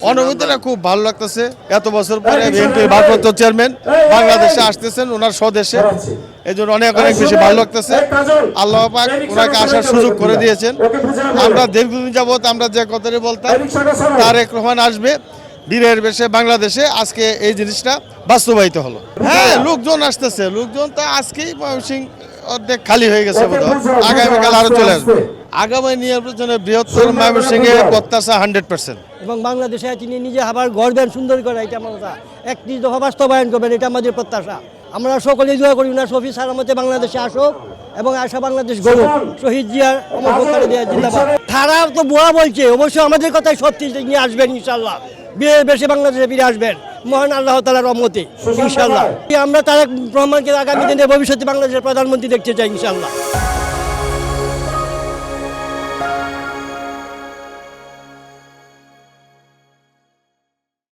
অনুভূতিটা খুব ভালো লাগতেছে। এত বছর পরে বিএনপির ভারপ্রাপ্ত চেয়ারম্যান বাংলাদেশে আসতেছেন ওনার স্বদেশে, এই জন্য অনেক অনেক বেশি ভালো লাগতেছে। আল্লাহ পাক ওনাকে আসার সুযোগ করে দিয়েছেন। আমরা দীর্ঘদিন যাবৎ আমরা যে কথাটি বলতাম তারেক রহমান আসবে বীরের বেশে বাংলাদেশে, আজকে এই জিনিসটা বাস্তবায়িত হলো। হ্যাঁ, লোকজন আসতেছে, লোকজন তো আজকেই ময়মনসিংহ অর্ধেক খালি হয়ে গেছে, আগামীকাল আরো চলে আসবে। আগামী নির্বাচনে বৃহত্তর ময়মনসিংহে প্রত্যাশা 100%। এবং বাংলাদেশে তিনি নিজে আবার গড়বেন সুন্দর করে, এটা আমার কথা। 31 দফা বাস্তবায়ন করবেন, এটা আমাদের প্রত্যাশা। আমরা সকলেই দোয়া করি না সফি সালামতে বাংলাদেশে আসুক এবং আসা বাংলাদেশ গড়ুক। শহীদ জিয়ার অমর প্রকারে দেওয়া জিন্দাবাদ। তারা তো বুয়া বলছে, অবশ্যই আমাদের কথাই সত্যি নিয়ে আসবেন ইনশাল্লাহ। বিয়ের বেশি বাংলাদেশে ফিরে আসবেন মহান আল্লাহ তাআলার রহমতে ইনশাল্লাহ। আমরা তারেক রহমানকে আগামী দিনে ভবিষ্যতে বাংলাদেশের প্রধানমন্ত্রী দেখতে চাই ইনশাল্লাহ।